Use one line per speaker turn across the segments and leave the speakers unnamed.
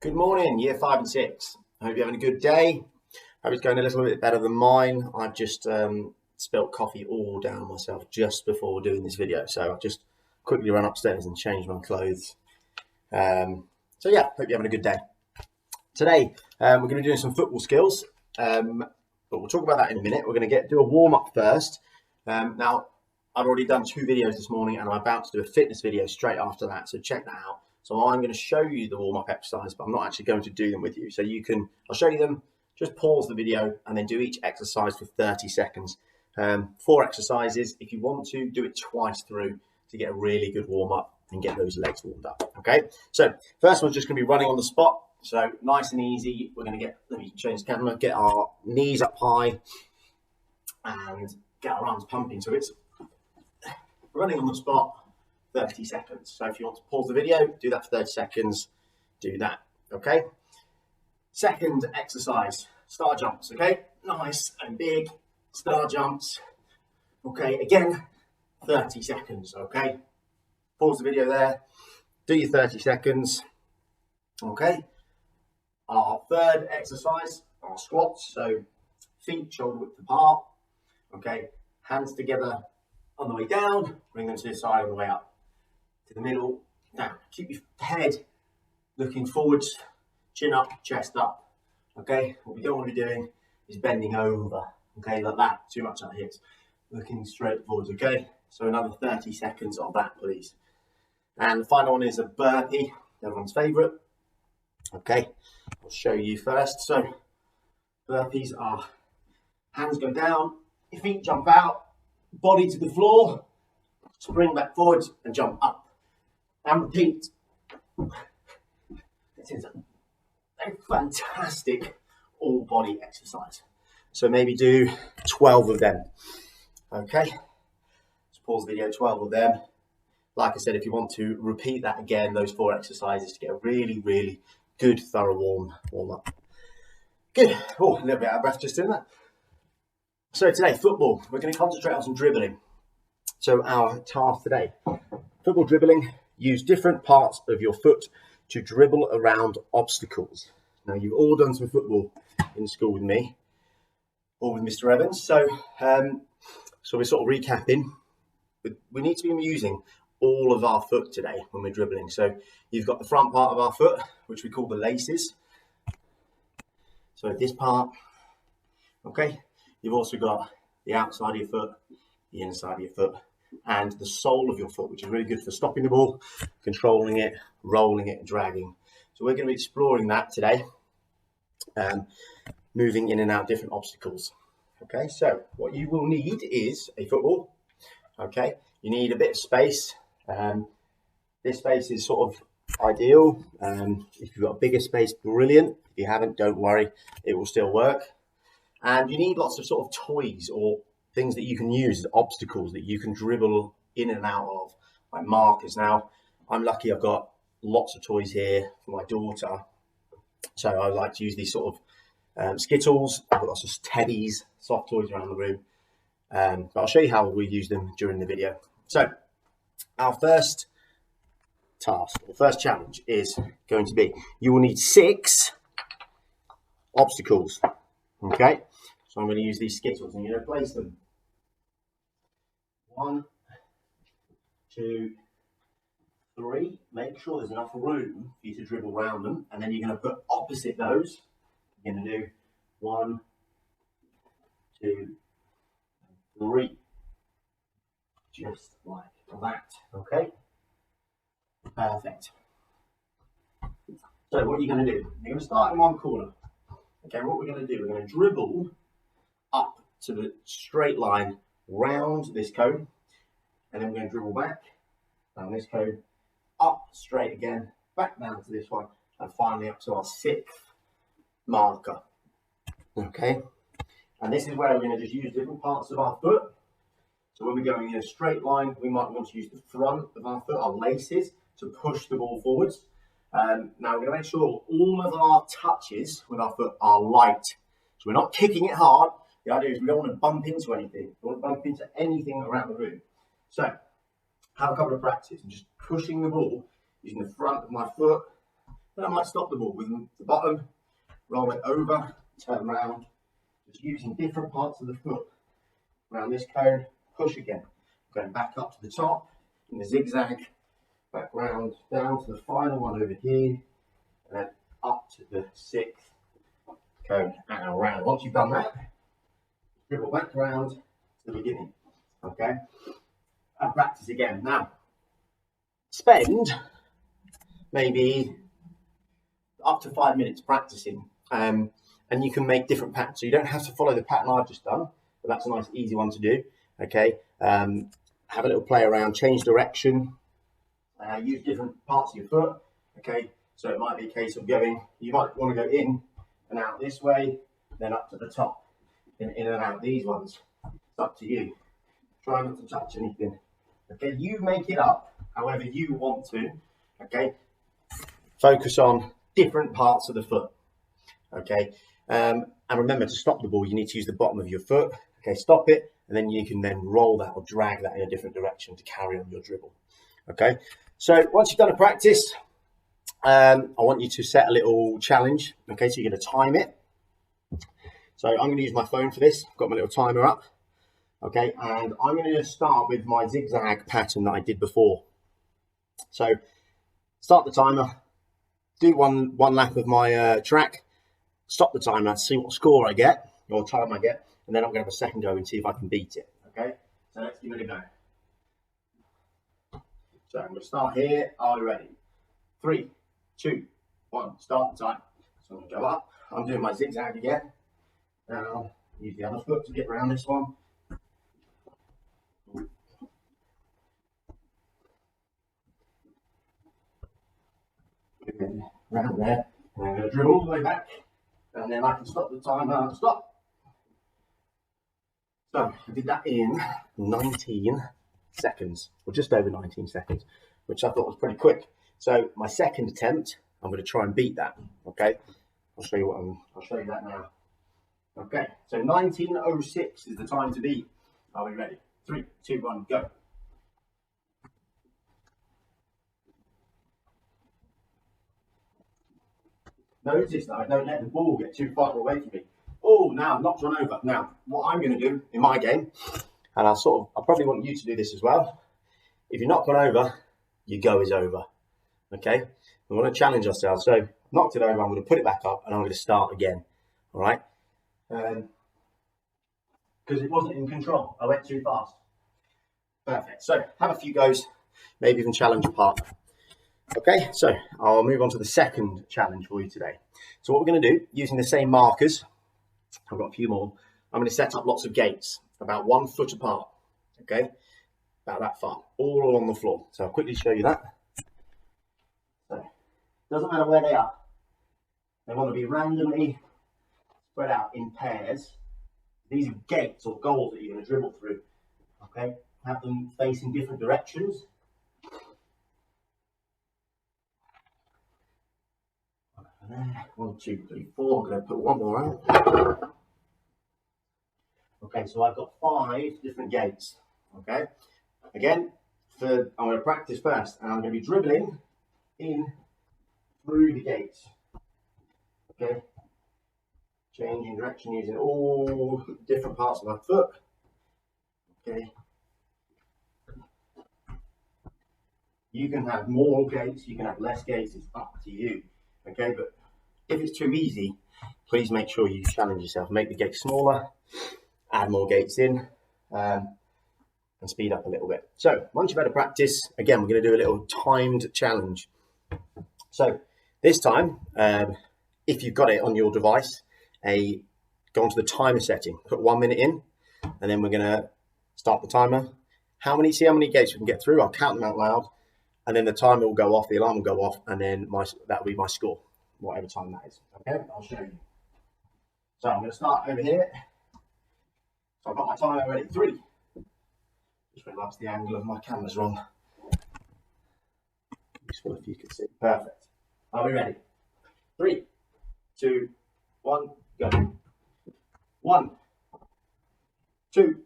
Good morning, year 5 and 6. I hope you're having a good day. Hope it's going a little bit better than mine. I've just spilt coffee all down myself just before doing this video. So I've just quickly run upstairs and changed my clothes. So yeah, hope you're having a good day. Today, we're going to be doing some football skills, but we'll talk about that in a minute. We're going to do a warm-up first. Now, I've already done 2 videos this morning and I'm about to do a fitness video straight after that, so check that out. So I'm going to show you the warm-up exercise, but I'm not actually going to do them with you. So I'll show you them, just pause the video and then do each exercise for 30 seconds. 4 exercises. If you want to, do it twice through to get a really good warm-up and get those legs warmed up, okay? So first one's just going to be running on the spot. So nice and easy. We're going to let me change the camera, get our knees up high and get our arms pumping. So it's running on the spot. 30 seconds. So if you want to pause the video, do that for 30 seconds, do that, okay? Second exercise, star jumps, okay? Nice and big star jumps, okay? Again, 30 seconds, okay? Pause the video there, do your 30 seconds, okay? Our third exercise, our squats, so feet shoulder width apart, okay? Hands together on the way down, bring them to the side on the way up. To the middle, down. Keep your head looking forwards, chin up, chest up. Okay, what we don't want to be doing is bending over. Okay, like that, too much on the hips. Looking straight forwards. Okay, so another 30 seconds of that, please. And the final one is a burpee, everyone's favourite. Okay, I'll show you first. So, burpees are hands go down, your feet jump out, body to the floor, spring back forwards, and jump up. And repeat. This is a fantastic all body exercise. So maybe do 12 of them. Okay, let's pause the video, 12 of them. Like I said, if you want to repeat that again, those 4 exercises to get a really, really good, thorough warm up. Good. Oh, a little bit out of breath just doing that. So today, football. We're going to concentrate on some dribbling. So our task today, football dribbling. Use different parts of your foot to dribble around obstacles. Now, you've all done some football in school with me, or with Mr. Evans. So we're sort of recapping. We need to be using all of our foot today when we're dribbling. So you've got the front part of our foot, which we call the laces. So this part, okay. You've also got the outside of your foot, the inside of your foot, and the sole of your foot, which is really good for stopping the ball, controlling it, rolling it, and dragging. So we're going to be exploring that today, moving in and out different obstacles. Okay, so what you will need is a football. Okay, you need a bit of space. This space is sort of ideal. If you've got a bigger space, brilliant. If you haven't, don't worry, it will still work. And you need lots of sort of toys or things that you can use as obstacles that you can dribble in and out of, like markers. Now, I'm lucky I've got lots of toys here for my daughter. So I like to use these sort of Skittles. I've got lots of teddies, soft toys around the room. But I'll show you how we use them during the video. So our first task, or first challenge is going to be, you will need 6 obstacles. Okay, so I'm going to use these Skittles and you're going to place them. 1, 2, 3. Make sure there's enough room for you to dribble around them, and then you're going to put opposite those. You're going to do 1, 2, 3. Just like that. Okay, perfect. So what you're going to do, you're going to start in one corner. Okay, what we're going to do, we're going to dribble up to the straight line round this cone, and then we're going to dribble back down this cone, up straight again, back down to this one, and finally up to our 6th marker. Okay, and this is where we're going to just use different parts of our foot. So when we're going in a straight line, we might want to use the front of our foot, our laces, to push the ball forwards. Now we're going to make sure all of our touches with our foot are light. So we're not kicking it hard. The idea is we don't want to bump into anything. We don't want to bump into anything around the room. So have a couple of practices and just pushing the ball using the front of my foot, Then I might stop the ball with the bottom, roll it over, turn around, just using different parts of the foot around this cone, push again, going back up to the top in the zigzag, back round down to the final one over here, and then up to the 6th cone and around. Once you've done that, dribble back round to the beginning. Okay, and practice again. Now, spend maybe up to 5 minutes practicing, and you can make different patterns. So you don't have to follow the pattern I've just done, but that's a nice easy one to do. Okay, have a little play around, change direction, use different parts of your foot. Okay, so it might be a case of going, you might want to go in and out this way, then up to the top, and in and out these ones. It's up to you. Try not to touch anything. Okay, you make it up however you want to. Okay, focus on different parts of the foot. Okay, and remember to stop the ball, you need to use the bottom of your foot. Okay, stop it, and then you can then roll that or drag that in a different direction to carry on your dribble. Okay, so once you've done a practice, I want you to set a little challenge. Okay, so you're going to time it. So I'm going to use my phone for this. I've got my little timer up. Okay, and I'm going to start with my zigzag pattern that I did before. So start the timer, do one lap of my track, stop the timer, see what score I get or time I get, and then I'm going to have a second go and see if I can beat it. Okay, so let's give it a go. So I'm going to start here. Are you ready? 3, 2, 1, start the time. So I'm going to go up. I'm doing my zigzag again. Now use the other foot to get around this one. Around there, and I'm going to dribble all the way back, and then I can stop the timer. Stop. So I did that in 19 seconds, or just over 19 seconds, which I thought was pretty quick. So my second attempt, I'm going to try and beat that. Okay, I'll show you that now. Okay, so 19:06 is the time to beat. Are we ready? 3, 2, 1, go. Notice that I don't let the ball get too far away from me. Oh, now I've knocked one over. Now, what I'm going to do in my game, and I probably want you to do this as well. If you knock one over, your go is over. Okay? We want to challenge ourselves. So, knocked it over, I'm going to put it back up, and I'm going to start again. All right? Because it wasn't in control. I went too fast. Perfect. So, have a few goes, maybe even challenge a partner. Okay, so I'll move on to the second challenge for you today. So what we're going to do, using the same markers, I've got a few more, I'm going to set up lots of gates, about 1 foot apart, okay, about that far, all along the floor. So I'll quickly show you that. So, doesn't matter where they are. They want to be randomly spread out in pairs. These are gates or goals that you're going to dribble through, okay? Have them facing different directions. 1, 2, 3, 4. I'm going to put one more out. Okay, so I've got 5 different gates. Okay, again, I'm going to practice first, and I'm going to be dribbling in through the gates. Okay, changing direction using all different parts of my foot. Okay, you can have more gates, you can have less gates. It's up to you. Okay, but if it's too easy, please make sure you challenge yourself. Make the gate smaller, add more gates in, and speed up a little bit. So once you've had a practice, again, we're going to do a little timed challenge. So this time, if you've got it on your device, go onto the timer setting, put 1 minute in, and then we're going to start the timer. See how many gates we can get through. I'll count them out loud, and then the timer will go off, the alarm will go off, and then that will be my score, whatever time that is. Okay, I'll show you. So I'm going to start over here. So I've got my timer ready. 3. Just realised the angle of my camera's wrong. Useful if you could see. Perfect. Are we ready? 3, 2, 1, go. 1, 2,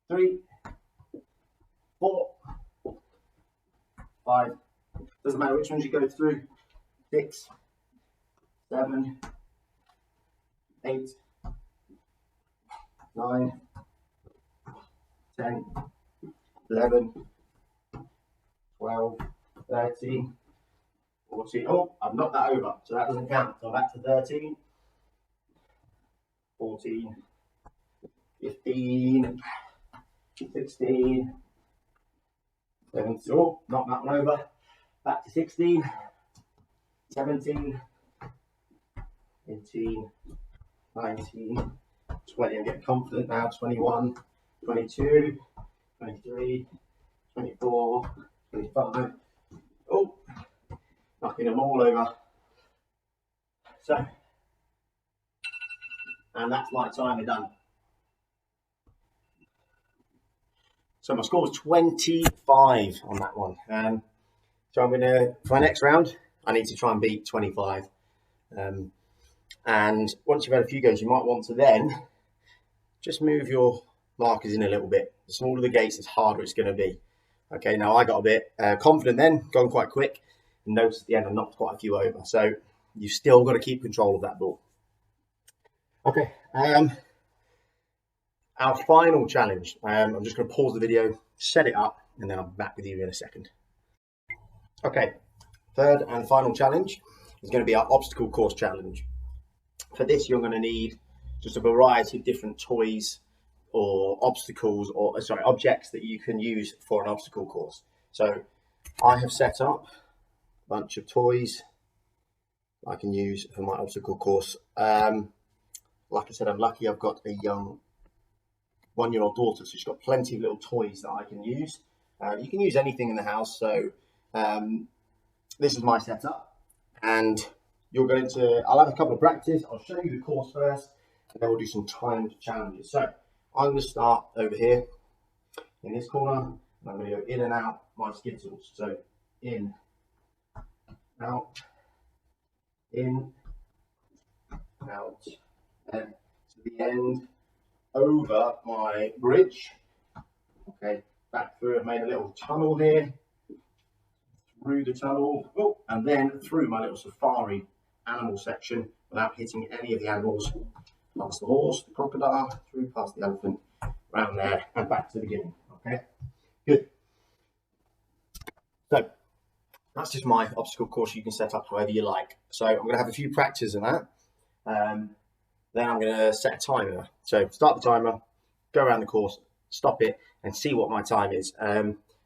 3, 4, 5. Doesn't matter which ones you go through. 6, 7, 8, 9, 10, 11, 12, 13, 14. Oh, I've knocked that over, so that doesn't count. So back to 13, 14, 15, 16, 17. Oh, knocked that one over. Back to 16, 17, 18, 19, 20. I'm getting confident now. 21, 22, 23, 24, 25. Oh, knocking them all over. So, and that's my timer done. So my score was 25 on that one. So I'm going to, for my next round, I need to try and beat 25. And once you've had a few goes, you might want to then just move your markers in a little bit. The smaller the gates, the harder it's going to be. Okay, now I got a bit confident then, gone quite quick, and noticed at the end I knocked quite a few over. So you've still got to keep control of that ball. Okay, our final challenge. I'm just going to pause the video, set it up, and then I'll be back with you in a second. Okay, third and final challenge is going to be our obstacle course challenge. For this, you're going to need just a variety of different toys or obstacles, or sorry, objects that you can use for an obstacle course. So I have set up a bunch of toys I can use for my obstacle course. Like I said, I'm lucky I've got a young 1-year-old daughter, so she's got plenty of little toys that I can use. You can use anything in the house. So this is my setup, and you're going to, I'll have a couple of practice. I'll show you the course first, and then we'll do some timed challenges. So I'm going to start over here in this corner, and I'm going to go in and out my skittles. So in, out, in, out, and to the end, over my bridge. Okay, back through. I've made a little tunnel here, through the tunnel, oh, and then through my little safari animal section without hitting any of the animals. Past the horse, the crocodile, through past the elephant, around there, and back to the beginning. Okay, good. So that's just my obstacle course. You can set up however you like. So I'm going to have a few practices in that. Then I'm going to set a timer. So start the timer, go around the course, stop it, and see what my time is.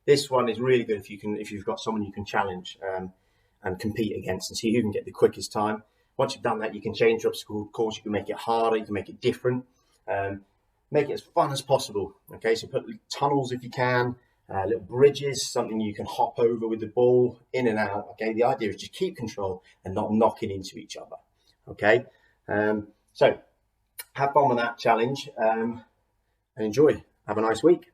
This one is really good if you've got someone you can challenge and compete against, and see who can get the quickest time. Once you've done that, you can change your obstacle course. You can make it harder. You can make it different. Make it as fun as possible. Okay, so put tunnels if you can, little bridges, something you can hop over with the ball, in and out. Okay, the idea is just keep control and not knocking into each other. Okay, so have fun with that challenge and enjoy. Have a nice week.